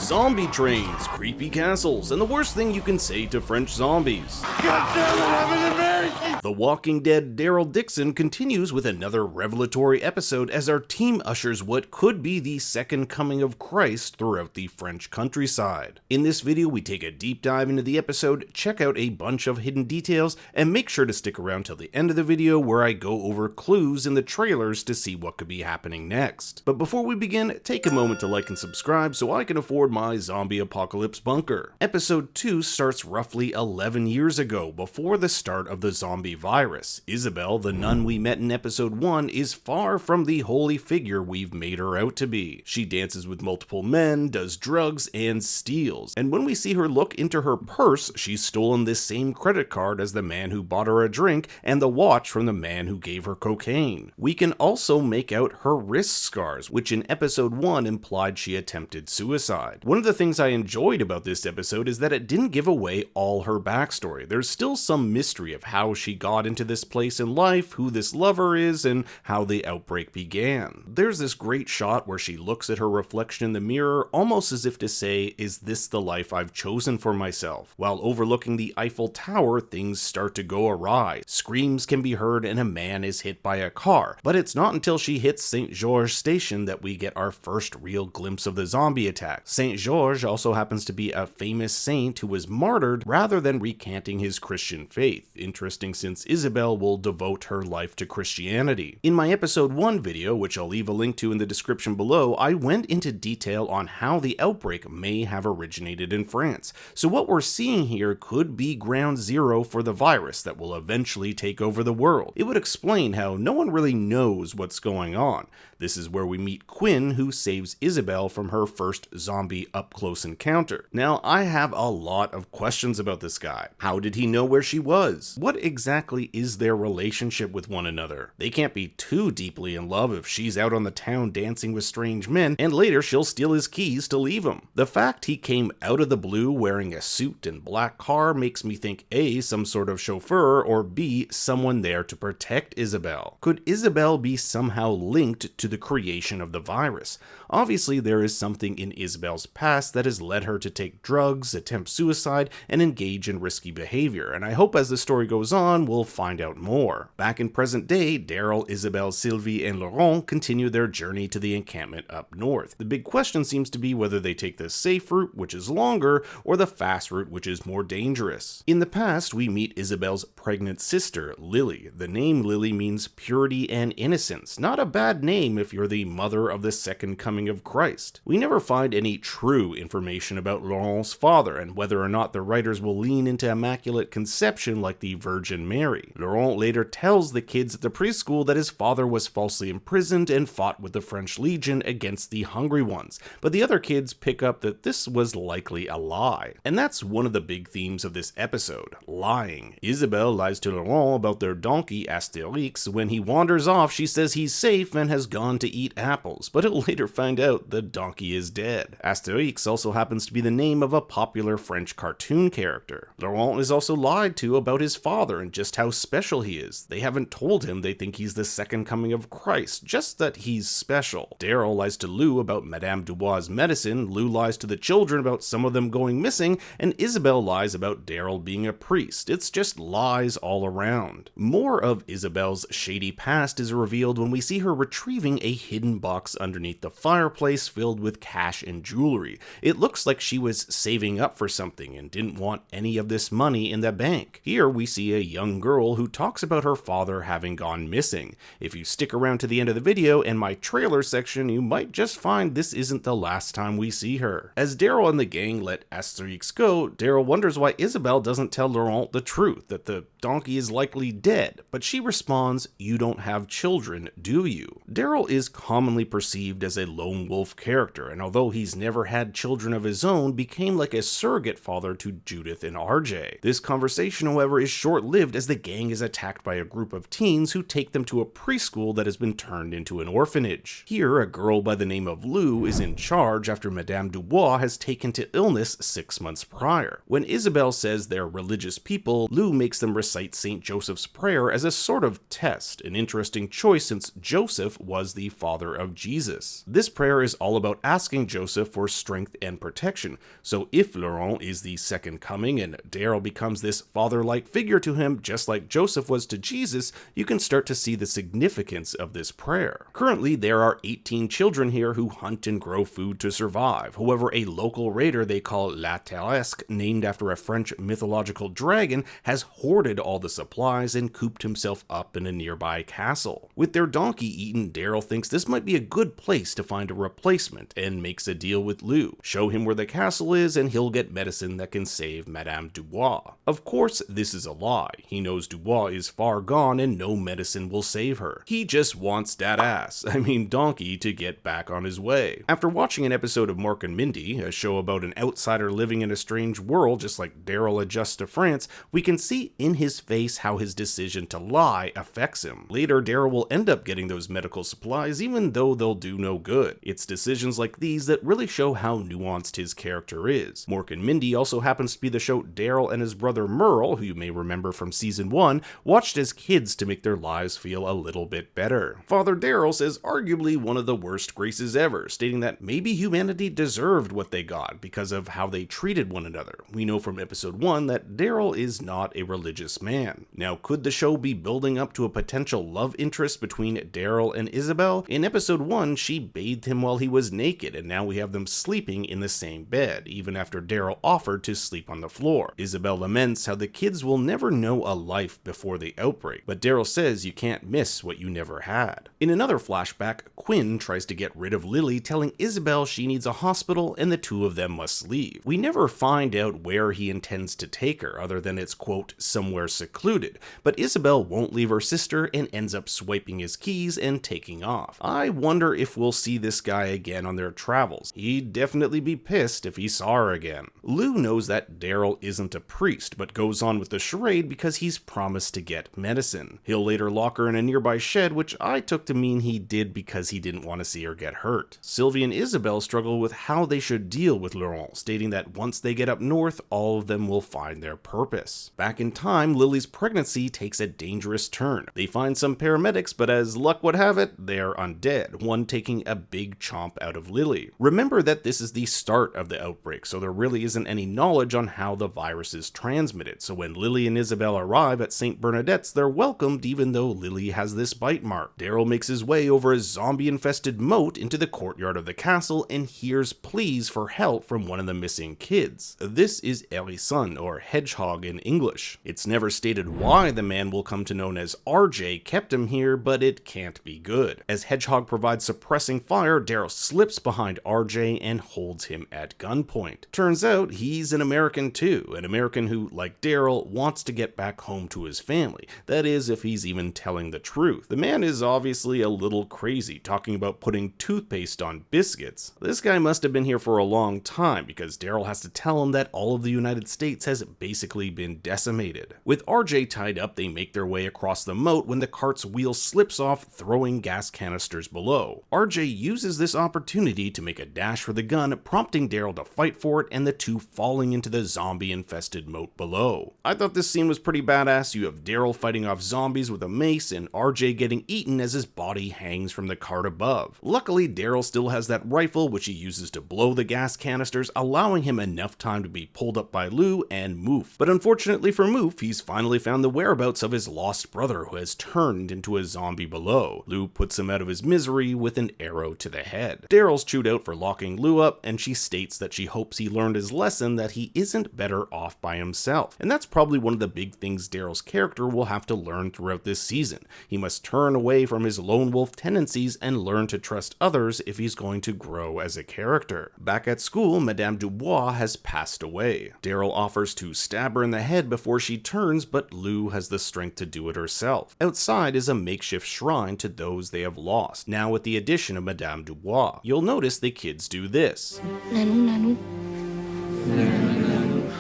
zombie trains, creepy castles, and the worst thing you can say to French zombies. God damn it, I'm an American! The Walking Dead DARYL DIXON continues with another revelatory episode as our team ushers what could be the second coming of Christ throughout the French countryside. In this video, we take a deep dive into the episode, check out a bunch of hidden details, and make sure to stick around till the end of the video where I go over clues in the trailers to see what could be happening next. But before we begin, take a moment to like and subscribe so I can afford my zombie apocalypse bunker. Episode 2 starts roughly 11 years ago, before the start of the zombie virus. Isabel, the nun we met in episode 1, is far from the holy figure we've made her out to be. She dances with multiple men, does drugs, and steals. And when we see her look into her purse, she's stolen this same credit card as the man who bought her a drink and the watch from the man who gave her cocaine. We can also make out her wrist scars, which in episode 1 implied she attempted suicide. One of the things I enjoyed about this episode is that it didn't give away all her backstory. There's still some mystery of how she got into this place in life, who this lover is, and how the outbreak began. There's this great shot where she looks at her reflection in the mirror, almost as if to say, is this the life I've chosen for myself? While overlooking the Eiffel Tower, things start to go awry. Screams can be heard and a man is hit by a car, but it's not until she hits St. George Station that we get our first real glimpse of the zombie attack. St. George also happens to be a famous saint who was martyred rather than recanting his Christian faith. Interesting, since Isabel will devote her life to Christianity. In my episode 1 video, which I'll leave a link to in the description below, I went into detail on how the outbreak may have originated in France. So what we're seeing here could be ground zero for the virus that will eventually take over the world. It would explain how no one really knows what's going on. This is where we meet Quinn, who saves Isabel from her first zombie up-close encounter. Now, I have a lot of questions about this guy. How did he know where she was? What exactly is their relationship with one another? They can't be too deeply in love if she's out on the town dancing with strange men, and later she'll steal his keys to leave him. The fact he came out of the blue wearing a suit and black car makes me think A, some sort of chauffeur, or B, someone there to protect Isabel. Could Isabel be somehow linked to the creation of the virus? Obviously, there is something in Isabel's past that has led her to take drugs, attempt suicide, and engage in risky behavior, and I hope as the story goes on, we'll find out more. Back in present day, DARYL, Isabel, Sylvie, and Laurent continue their journey to the encampment up north. The big question seems to be whether they take the safe route, which is longer, or the fast route, which is more dangerous. In the past, we meet Isabel's pregnant sister, Lily. The name Lily means purity and innocence, not a bad name if you're the mother of the second coming of Christ. We never find any true information about Laurent's father and whether or not the writers will lean into immaculate conception like the Virgin Mary. Laurent later tells the kids at the preschool that his father was falsely imprisoned and fought with the French Legion against the Hungry Ones, but the other kids pick up that this was likely a lie. And that's one of the big themes of this episode, lying. Isabel lies to Laurent about their donkey Asterix. When he wanders off, she says he's safe and has gone to eat apples, but he'll later find out the donkey is dead. Asterix also happens to be the name of a popular French cartoon character. Laurent is also lied to about his father and just how special he is. They haven't told him they think he's the second coming of Christ, just that he's special. DARYL lies to Lou about Madame Dubois' medicine, Lou lies to the children about some of them going missing, and Isabel lies about DARYL being a priest. It's just lies all around. More of Isabel's shady past is revealed when we see her retrieving a hidden box underneath the fireplace filled with cash and jewelry. It looks like she was saving up for something and didn't want any of this money in the bank. Here we see a young girl who talks about her father having gone missing. If you stick around to the end of the video and my trailer section, you might just find this isn't the last time we see her. As DARYL and the gang let Asterix go, DARYL wonders why Isabel doesn't tell Laurent the truth, that the donkey is likely dead, but she responds, "You don't have children, do you?" DARYL is commonly perceived as a lone wolf character, and although he's never had children of his own, became like a surrogate father to Judith and RJ. This conversation, however, is short-lived as the gang is attacked by a group of teens who take them to a preschool that has been turned into an orphanage. Here, a girl by the name of Lou is in charge after Madame Dubois has taken to illness 6 months prior. When Isabel says they're religious people, Lou makes them recite St. Joseph's Prayer as a sort of test, an interesting choice since Joseph was was the father of Jesus. This prayer is all about asking Joseph for strength and protection, so if Laurent is the second coming and Daryl becomes this father-like figure to him just like Joseph was to Jesus, you can start to see the significance of this prayer. Currently, there are 18 children here who hunt and grow food to survive. However, a local raider they call La Tarasque, named after a French mythological dragon, has hoarded all the supplies and cooped himself up in a nearby castle. With their donkey eaten, Daryl thinks this might be a good place to find a replacement and makes a deal with Lou. Show him where the castle is and he'll get medicine that can save Madame Dubois. Of course, this is a lie. He knows Dubois is far gone and no medicine will save her. He just wants that ass, donkey, to get back on his way. After watching an episode of Mork and Mindy, a show about an outsider living in a strange world just like Daryl adjusts to France, we can see in his face how his decision to lie affects him. Later, Daryl will end up getting those medical supplies even though they'll do no good. It's decisions like these that really show how nuanced his character is. Mork and Mindy also happens to be the show Daryl and his brother Merle, who you may remember from season 1, watched as kids to make their lives feel a little bit better. Father Daryl says arguably one of the worst graces ever, stating that maybe humanity deserved what they got because of how they treated one another. We know from episode 1 that Daryl is not a religious man. Now, could the show be building up to a potential love interest between Daryl and Isabel? In episode 1, she bathed him while he was naked, and now we have them sleeping in the same bed, even after Daryl offered to sleep on the floor. Isabel laments how the kids will never know a life before the outbreak, but Daryl says you can't miss what you never had. In another flashback, Quinn tries to get rid of Lily, telling Isabel she needs a hospital and the two of them must leave. We never find out where he intends to take her, other than it's, quote, somewhere secluded, but Isabel won't leave her sister and ends up swiping his keys and taking off. I wonder if we'll see this guy again on their travels. He'd definitely be pissed if he saw her again. Lou knows that Daryl isn't a priest, but goes on with the charade because he's promised to get medicine. He'll later lock her in a nearby shed, which I took to mean he did because he didn't want to see her get hurt. Sylvie and Isabel struggle with how they should deal with Laurent, stating that once they get up north, all of them will find their purpose. Back in time, Lily's pregnancy takes a dangerous turn. They find some paramedics, but as luck would have it, they're undead, one taking a big chomp out of Lily. Remember that this is the start of the outbreak, so there really isn't any knowledge on how the virus is transmitted, so when Lily and Isabel arrive at St. Bernadette's, they're welcomed even though Lily has this bite mark. Daryl makes his way over a zombie-infested moat into the courtyard of the castle and hears pleas for help from one of the missing kids. This is Hérisson, or Hedgehog in English. It's never stated why the man we'll come to know as RJ kept him here, but it can't be good. As Hedgehog provides suppressing fire, Daryl slips behind RJ and holds him at gunpoint. Turns out he's an American too, an American who, like Daryl, wants to get back home to his family. That is, if he's even telling the truth. The man is obviously a little crazy, talking about putting toothpaste on biscuits. This guy must have been here for a long time, because Daryl has to tell him that all of the United States has basically been decimated. With RJ tied up, they make their way across the moat when the cart's wheel slips off, throwing gas canisters below. RJ uses this opportunity to make a dash for the gun, prompting Daryl to fight for it, and the two falling into the zombie-infested moat below. I thought this scene was pretty badass. You have Daryl fighting off zombies with a mace, and RJ getting eaten as his body hangs from the cart above. Luckily, Daryl still has that rifle, which he uses to blow the gas canisters, allowing him enough time to be pulled up by Lou and Moof. But unfortunately for Moof, he's finally found the whereabouts of his lost brother, who has turned into a zombie below. Lou puts him out of his misery with an arrow to the head. Daryl's chewed out for locking Lou up, and she states that she hopes he learned his lesson that he isn't better off by himself. And that's probably one of the big things Daryl's character will have to learn throughout this season. He must turn away from his lone wolf tendencies and learn to trust others if he's going to grow as a character. Back at school, Madame Dubois has passed away. Daryl offers to stab her in the head before she turns, but Lou has the strength to do it herself. Outside is a makeshift shrine to those they have lost, now with the addition of Madame Dubois. You'll notice the kids do this. Nanu, nanu.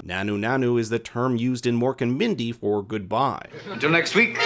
Nanu Nanu is the term used in Mork and Mindy for goodbye. Until next week,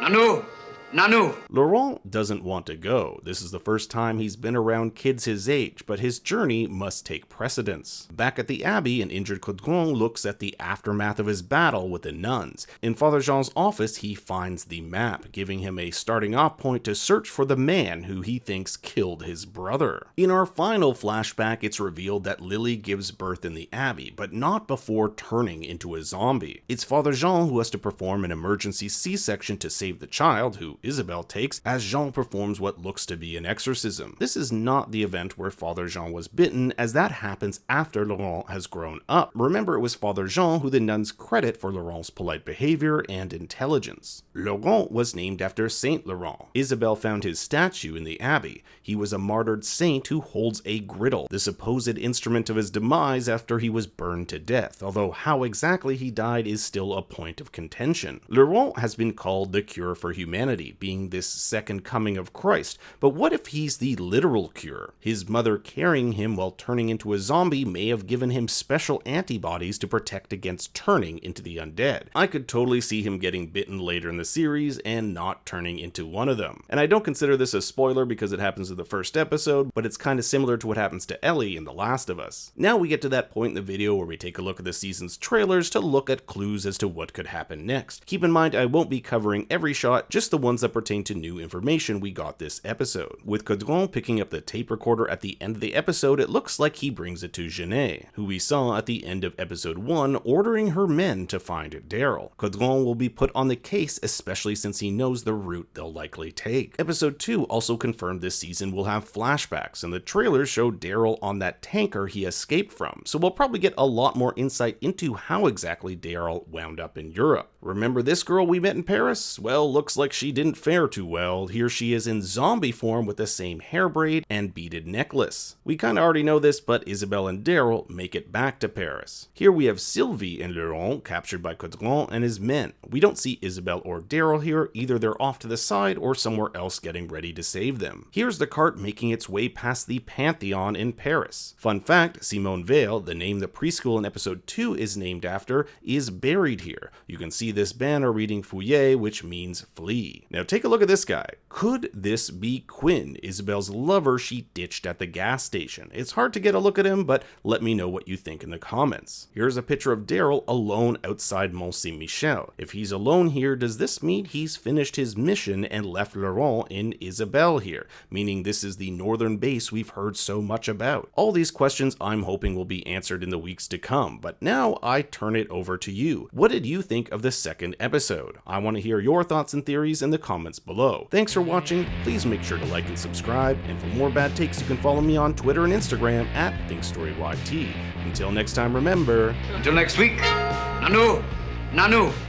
Nanu. Nanu. Laurent doesn't want to go. This is the first time he's been around kids his age, but his journey must take precedence. Back at the Abbey, an injured Caudron looks at the aftermath of his battle with the nuns. In Father Jean's office, he finds the map, giving him a starting off point to search for the man who he thinks killed his brother. In our final flashback, it's revealed that Lily gives birth in the Abbey, but not before turning into a zombie. It's Father Jean who has to perform an emergency C-section to save the child, who Isabelle takes, as Jean performs what looks to be an exorcism. This is not the event where Father Jean was bitten, as that happens after Laurent has grown up. Remember, it was Father Jean who the nuns credit for Laurent's polite behavior and intelligence. Laurent was named after Saint Laurent. Isabelle found his statue in the Abbey. He was a martyred saint who holds a griddle, the supposed instrument of his demise after he was burned to death, although how exactly he died is still a point of contention. Laurent has been called the cure for humanity, being this second coming of Christ, but what if he's the literal cure? His mother carrying him while turning into a zombie may have given him special antibodies to protect against turning into the undead. I could totally see him getting bitten later in the series and not turning into one of them. And I don't consider this a spoiler because it happens in the first episode, but it's kind of similar to what happens to Ellie in The Last of Us. Now we get to that point in the video where we take a look at the season's trailers to look at clues as to what could happen next. Keep in mind, I won't be covering every shot, just the ones that pertain to new information we got this episode. With Caudron picking up the tape recorder at the end of the episode, it looks like he brings it to Genet, who we saw at the end of episode 1 ordering her men to find Daryl. Caudron will be put on the case, especially since he knows the route they'll likely take. Episode 2 also confirmed this season will have flashbacks, and the trailers show Daryl on that tanker he escaped from, so we'll probably get a lot more insight into how exactly Daryl wound up in Europe. Remember this girl we met in Paris? Well, looks like she didn't fare too well. Here she is in zombie form with the same hair braid and beaded necklace. We kinda already know this, but Isabelle and Daryl make it back to Paris. Here we have Sylvie and Laurent captured by Caudron and his men. We don't see Isabelle or Daryl here, either they're off to the side or somewhere else getting ready to save them. Here's the cart making its way past the Pantheon in Paris. Fun fact, Simone Veil, the name the preschool in episode 2 is named after, is buried here. You can see this banner reading Fouillez, which means flee. Now take a look at this guy. Could this be Quinn, Isabelle's lover she ditched at the gas station? It's hard to get a look at him, but let me know what you think in the comments. Here's a picture of Daryl alone outside Mont Saint-Michel. If he's alone here, does this mean he's finished his mission and left Laurent and Isabelle here, meaning this is the northern base we've heard so much about? All these questions I'm hoping will be answered in the weeks to come, but now I turn it over to you. What did you think of the second episode? I want to hear your thoughts and theories in the comments below. Thanks for watching, please make sure to like and subscribe, and for more bad takes you can follow me on Twitter and Instagram at ThinkStoryYT. Until next time, remember... Until next week, Nanu! Nanu!